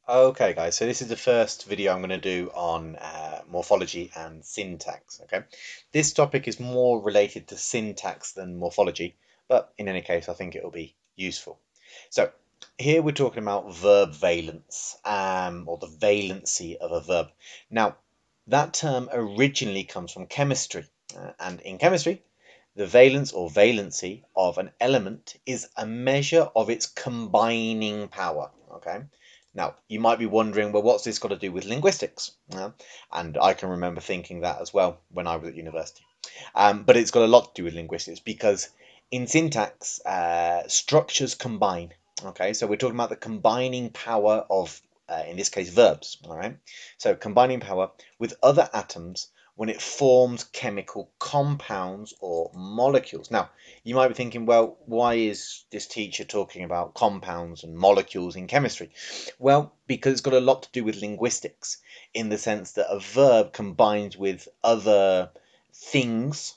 Okay, guys, so this is the first video I'm going to do on morphology and syntax. Okay, this topic is more related to syntax than morphology, but in any case, I think it will be useful. So here we're talking about verb valence, or the valency of a verb. Now, that term originally comes from chemistry, and in chemistry, the valence or valency of an element is a measure of its combining power. Okay. Now, you might be wondering, well, what's this got to do with linguistics? And I can remember thinking that as well when I was at university. But it's got a lot to do with linguistics because in syntax, structures combine. Okay, so we're talking about the combining power of, in this case, verbs. All right, so combining power with other atoms when it forms chemical compounds or molecules. Now, you might be thinking, well, why is this teacher talking about compounds and molecules in chemistry? Well, because it's got a lot to do with linguistics in the sense that a verb combines with other things,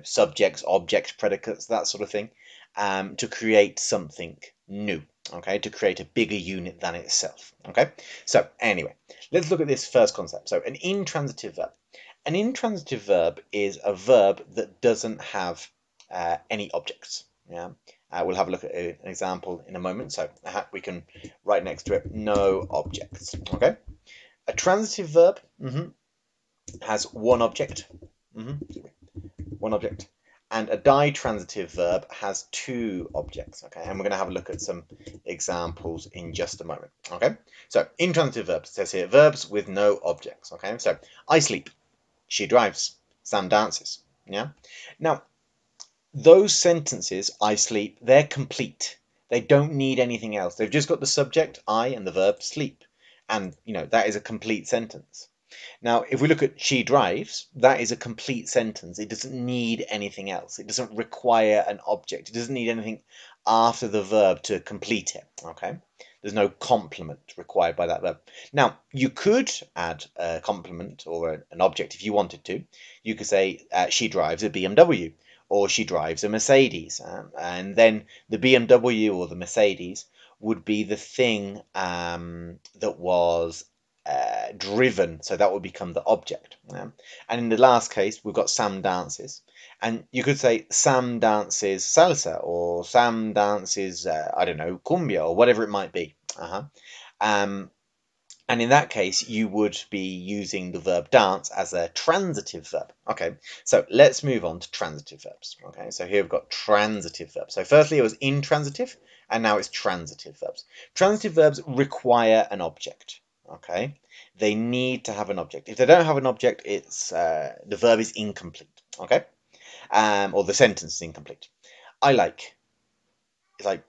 subjects, objects, predicates, that sort of thing, to create something new, okay, to create a bigger unit than itself, okay? So anyway, let's look at this first concept. So an intransitive verb. An intransitive verb is a verb that doesn't have any objects. Yeah, we'll have a look at an example in a moment. So we can write next to it, no objects. Okay. A transitive verb has one object. One object. And a ditransitive verb has two objects. Okay, and we're going to have a look at some examples in just a moment. Okay, so intransitive verbs, it says here, verbs with no objects. Okay, so I sleep. She drives. Sam dances. Yeah. Now, those sentences, I sleep, they're complete. They don't need anything else. They've just got the subject, I, and the verb sleep. And, that is a complete sentence. Now, if we look at she drives, that is a complete sentence. It doesn't need anything else. It doesn't require an object. It doesn't need anything after the verb to complete it. Okay? There's no complement required by that verb. Now, you could add a complement or an object if you wanted to. You could say she drives a BMW or she drives a Mercedes. And then the BMW or the Mercedes would be the thing that was driven, so that would become the object. And in the last case, we've got Sam dances, and you could say Sam dances salsa, or Sam dances, I don't know, cumbia, or whatever it might be. And in that case, you would be using the verb dance as a transitive verb. Okay, so let's move on to transitive verbs. Okay, so here we've got transitive verbs. So firstly, it was intransitive, and now it's transitive verbs. Transitive verbs require an object. Okay, they need to have an object. If they don't have an object, it's the verb is incomplete. Okay, or the sentence is incomplete. I like. It's like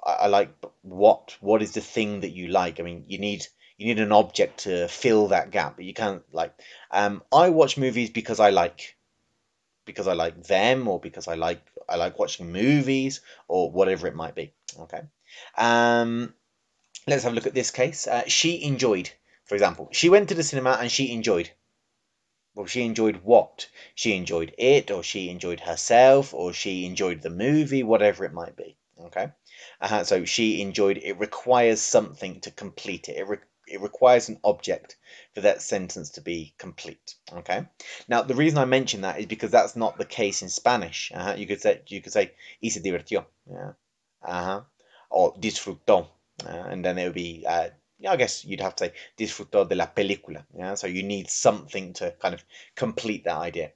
I like what? What is the thing that you like? I mean, you need an object to fill that gap, but you can't like. I watch movies because I like them, or because I like watching movies, or whatever it might be. Okay. Um, let's have a look at this case. She enjoyed, for example, she went to the cinema and she enjoyed. Well, she enjoyed what? She enjoyed it, or she enjoyed herself, or she enjoyed the movie, whatever it might be. Okay, so she enjoyed. It requires something to complete it. It requires an object for that sentence to be complete. Okay. Now, the reason I mention that is because that's not the case in Spanish. You could say y se divirtió. Yeah. Or disfrutó, and then it would be yeah, I guess you'd have to say disfrutó de la película. Yeah, so you need something to kind of complete that idea.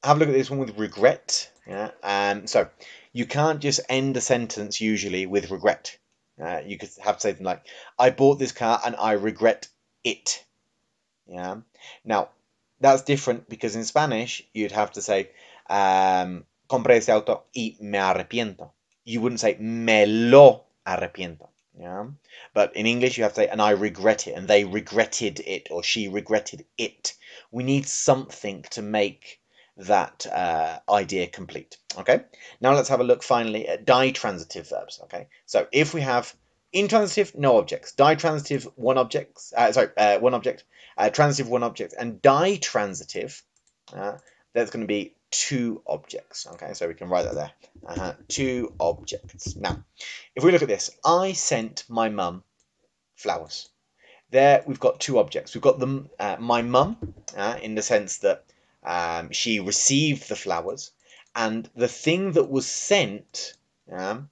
Have a look at this one with regret. Yeah, so you can't just end a sentence usually with regret. You could have to say something like, "I bought this car and I regret it." Yeah. Now that's different because in Spanish you'd have to say, "Compré ese auto y me arrepiento." You wouldn't say "me lo arrepiento." Yeah. But in English, you have to say, and I regret it, and they regretted it, or she regretted it. We need something to make that idea complete. Okay. Now let's have a look finally at ditransitive verbs. Okay. So if we have intransitive, no objects. Ditransitive, one object. One object. Transitive, one object, and ditransitive. There's going to be two objects. Okay, so we can write that there. Two objects. Now, if we look at this, I sent my mum flowers. There we've got two objects. We've got my mum, in the sense that she received the flowers, and the thing that was sent are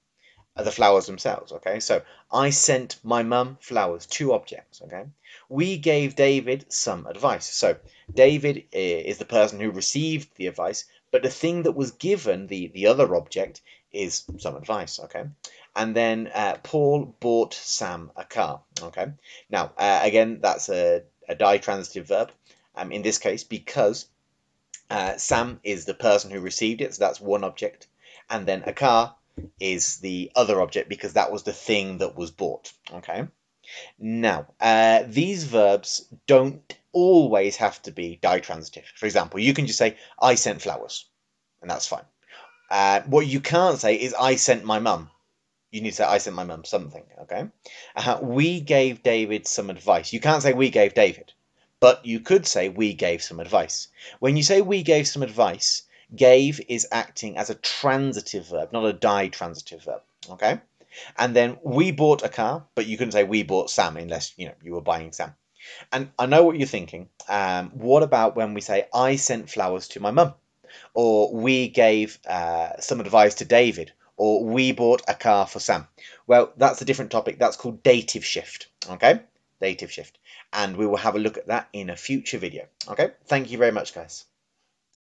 the flowers themselves. Okay, so I sent my mum flowers, two objects. Okay, we gave David some advice. So David is the person who received the advice, but the thing that was given, the other object, is some advice. Okay, and then Paul bought Sam a car. Okay, now again, that's a ditransitive verb. In this case, because Sam is the person who received it, so that's one object, and then a car is the other object because that was the thing that was bought. Okay. Now, these verbs don't always have to be ditransitive. For example, you can just say, I sent flowers, and that's fine. What you can't say is, I sent my mum. You need to say, I sent my mum something, okay? We gave David some advice. You can't say, we gave David, but you could say, we gave some advice. When you say, we gave some advice, gave is acting as a transitive verb, not a ditransitive verb, okay? And then we bought a car, but you couldn't say we bought Sam unless you were buying Sam. And I know what you're thinking. What about when we say I sent flowers to my mum, or we gave some advice to David, or we bought a car for Sam? Well, that's a different topic. That's called dative shift. Okay, dative shift, and we will have a look at that in a future video. Okay, thank you very much, guys.